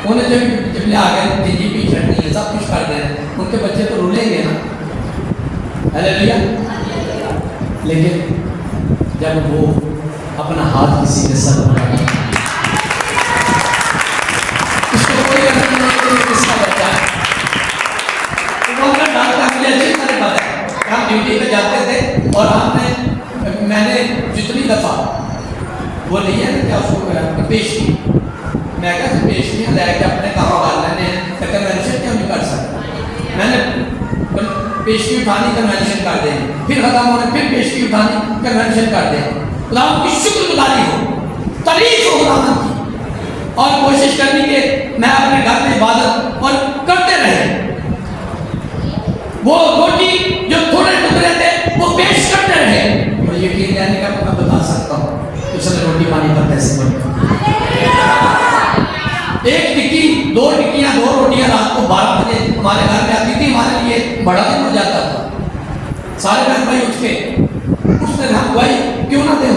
उन्हें जब ले आ गए तेजी भी छटनी है सब कुछ कर दें उनके बच्चे तो रुलेंगे ना हालेलुया लेकिन जब वो अपना हाथ किसी के सर पर रखा उसको कोई असर नहीं कि किसका बच्चा है वो अपना डालता मुझे अच्छी तरह पता है हम ड्यूटी पे जाते थे और हमने मैंने जितनी दफ़ा वो नहीं है क्या उसको पेश की मैं क्या पेश किया लैके अपने काम कर लेने तो कन्वेंशन क्यों नहीं कर सकता मैंने पेश की उठानी कन्वेंशन कर देंगे फिर खत्म होने फिर पेश की उठानी कन्वेंशन कर देंगे खुदावंद की शुक्रगुजारी हो तारीफ हो खुदावंद की और कोशिश करनी कि मैं अपने घर में इबादत और करते रहे वो रोटी जो थोड़े टुकड़े थे वो पेश करते रहे और यकीन जाने का मैं बता सकता हूँ उसने रोटी पानी पर कैसे बनी एक टिक्की दो टिक्कियां दो रोटियां रात को 12 बजे हमारे घर में आती थी हमारे लिए बड़ा दिन हो जाता था सारे बहन भाई उठ के उसने हम भाई क्यों ना दे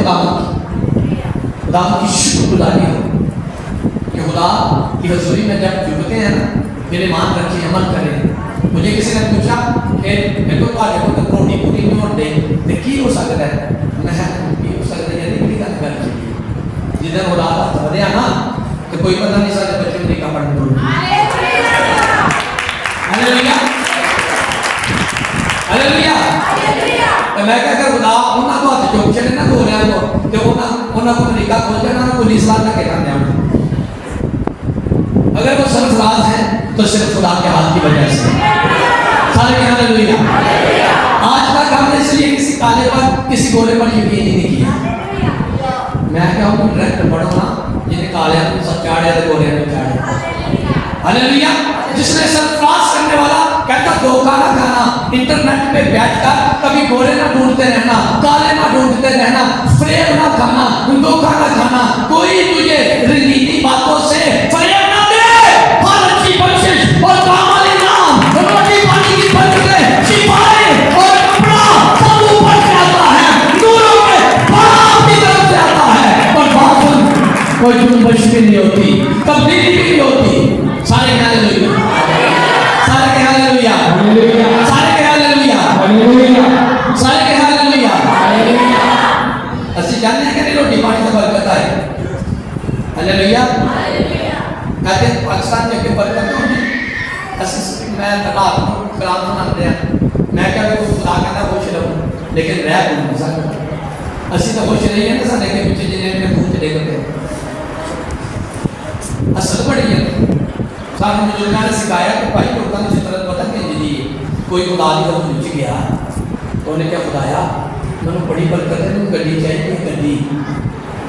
खुदा की शुक्रगुजारी हो कि खुदा की हजूरी में जब जुड़ते हैं ना मेरे मान रखिए अमल करें मुझे किसी ने पूछा कि मेरे को देखो तो रोटी पूरी नहीं और दे की हो सकता है मैं की हो सकता है यदि गल कर जिधर खुदा का बढ़िया ना तो कोई पता नहीं सारे बच्चे नहीं का पढ़ने दो हालेलुया हालेलुया तो मैं कहकर खुदा उन्हां को हाथ चुक छड़े ना गोलियां को ते उन्हां को तरीका खोल देना पुलिस वाला के करने आने अगर वो सरफराज है तो सिर्फ खुदा के हाथ की वजह से सारे के हालेलुया आज तक हमने इसलिए किसी काले पर किसी गोरे पर यकीन ही नहीं किया मैं क्या हूं डायरेक्ट पढ़ो ना जिन्हें काले को सब चाड़े तो गोरे ने चाड़े हालेलुया जिसने सरफराज करने वाला कहता धोखा ना खाना इंटरनेट पे बैठकर कभी गोरे ना ढूंढते रहना काले ना ढूंढते रहना फ्रेब ना खाना धोखा ना खाना कोई तुझे रीति बातों से फ्रेब ना दे हर अच्छी बख्शिश और काम वाले नाम रोटी पानी की बरकतें सिपाही और कपड़ा सब ऊपर से आता है नूरों में बाप की तरफ से आता है और बात कोई जुम्बश भी नहीं होती तब्दीली भी नहीं होती सारे हालेलुया सारे के हालेलुया सारे के हालेलुया सारे के हालेलुया असली जानने के लिए रोटी पानी से बरकत आए हालेलुया कहते पाकिस्तान के बरकत होगी असली मैं रात को कलाम सुनाते हैं मैं क्या को खुदा कहना खुश रहूं लेकिन रह नहीं सकता असली तो खुश नहीं है ना सारे के पीछे जिन्हें में भूत देखते असल बड़ी है पुराने बुजुर्गों ने सिखाया कि भाई लोगों ने फितरत पता कि जी कोई खुदा की तरफ रुझ गया तो उन्हें क्या खुदाया मैंने बड़ी बरकत है तुम गड्डी चाहिए गड्डी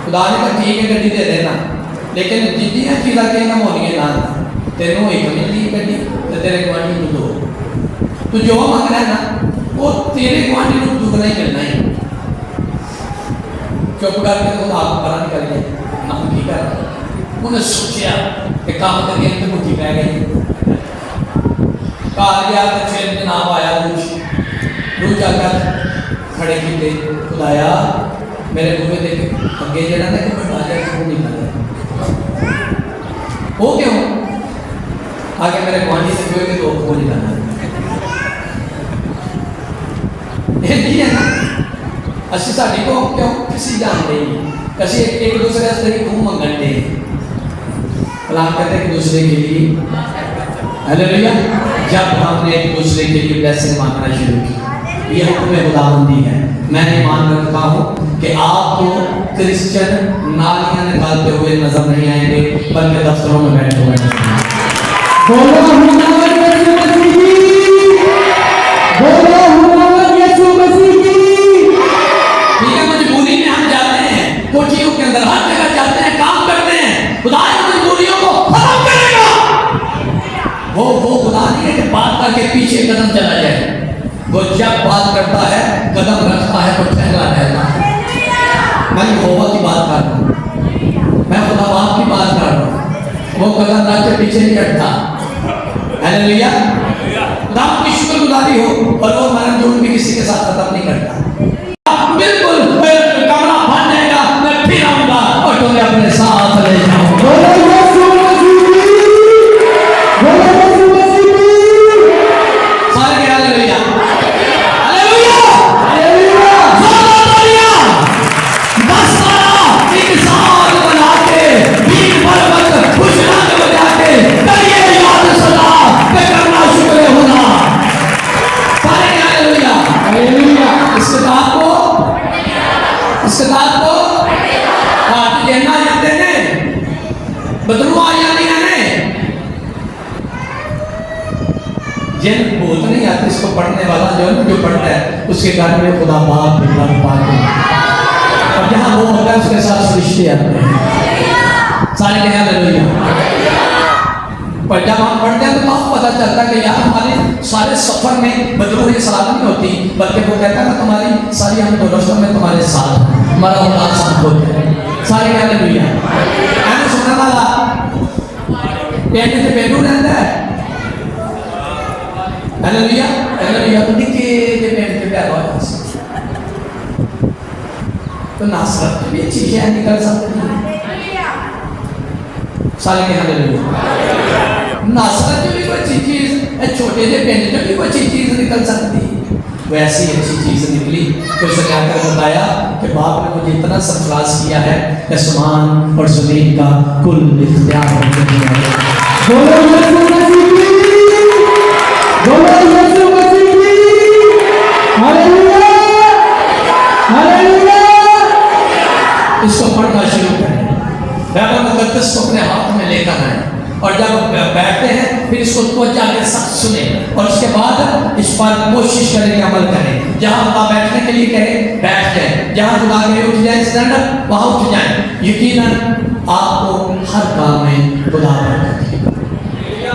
खुदा ने कहा ठीक है गड्डी दे देना लेकिन जितनी चीज़ा के ना होनी ना तेनों एक मिलती गड्डी तो तेरे गुआढ़ी को दो तो जो मंगना है ना वो तेरे गुआढ़ी को दुगना ही करना है चुप करके तो आप परा निकल गए ना की कर उन्हें सोचा कि काम करके तो मुट्ठी पै गई घर गया तो फिर जनाब आया रूज जाकर खड़े किए खुदाया मेरे बूहे देख अगे जरा ना कि बड़ा जाए वो निकल वो क्यों आगे मेरे गुआढ़ी से बूहे के दो वो निकलना है ना असि साड़ी को क्यों किसी जानते ही कसी एक दूसरे से घूम मंगन दे कलाम करते एक दूसरे के लिए हालेलुया जब हमने एक दूसरे के लिए ब्लेसिंग मांगना शुरू की ये हुक्म खुदाबंदी है मैंने मान रखता हूँ कि आपको क्रिश्चियन नालियां निकालते हुए नजर नहीं आएंगे बल्कि दफ्तरों में बैठे हुए नजर मजबूरी में हम जाते हैं कोठियों के अंदर हर जगह जाते हैं काम करते हैं खुदा मजबूरियों को खत्म करेगा वो खुदा नहीं है कि बात करके पीछे कदम चला जाए वो जब बात करता है कदम रखता है तो ठहरा रहता है मैं यहोवा की बात कर रहा हूँ मैं खुदा बाप की बात कर रहा हूँ वो कदम रख के पीछे नहीं हटता हालेलुया खुदा की शुक्रगुजारी हो और वो मरण जोड़ भी किसी के साथ खत्म नहीं करता बिल्कुल कमरा बन जाएगा मैं फिर आऊंगा और तुम्हें अपने साथ ले जाऊंगा जिन बोल नहीं आते इसको पढ़ने वाला जो है जो पढ़ता है उसके घर में खुदा बाप बेटा पाके और जहाँ वो होता है उसके साथ फरिश्ते आते हैं सारे के हालेलुया पर जब हम पढ़ते हैं तो आपको पता चलता है कि यार हमारे सारे सफर में मजरूह सलाह नहीं होती बल्कि वो कहता है तुम्हारी सारी हम दोनों में तुम्हारे साथ हमारा औलाद साथ होते हैं सारे के हालेलुया मैंने सुनने वाला पेट से पेटू रहता है हालेलुया हालेलुया तो निके के पेट पे प्यार हो तो नासरत में भी चीजें निकल सकती हैं सारे के हालेलुया नासरत में भी कोई चीज छोटे से पेट में भी कोई चीज निकल सकती है वैसी अच्छी चीज निकली तो उसने आकर बताया कि बाप ने मुझे इतना सरफराज किया है कि आसमान और जमीन का कुल इख्तियार इसको पढ़ना शुरू करें बाइबल मुकद्दस को अपने हाथ में लेकर आए और जब बैठते हैं फिर इसको त्वचा के साथ सुने और उसके बाद इस पर कोशिश करें कि अमल करें जहाँ खुदा बैठने के लिए कहे बैठ जाए जहाँ खुदा के उठ जाए स्टैंड वहाँ उठ जाए यकीनन आपको हर काम में खुदा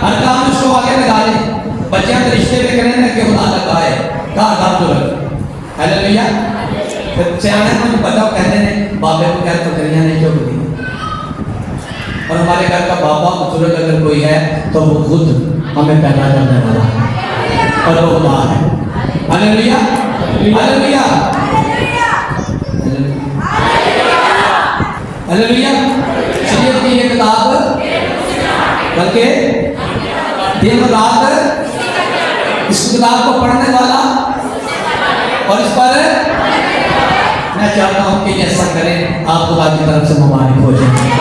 हर काम में उसको आगे लगा ले बच्चियां के रिश्ते में करें ना कि खुदा लगा है कहा काम तो लग हालेलुया सियाने मुझे बताओ कहते हैं बाबे को क्या तो करिया नहीं क्यों बोली और हमारे घर का बाबा बुजुर्ग अगर कोई है तो वो खुद हमें पैदा करने वाला है और वो खुदा है हालेलुया हालेलुया हालेलुया शरीयत की ये किताब बल्कि दिन रात इस किताब को पढ़ने वाला और इस पर मैं चाहता हूँ कि ऐसा करें आप खुदा की तरफ से मुबारक हो जाए।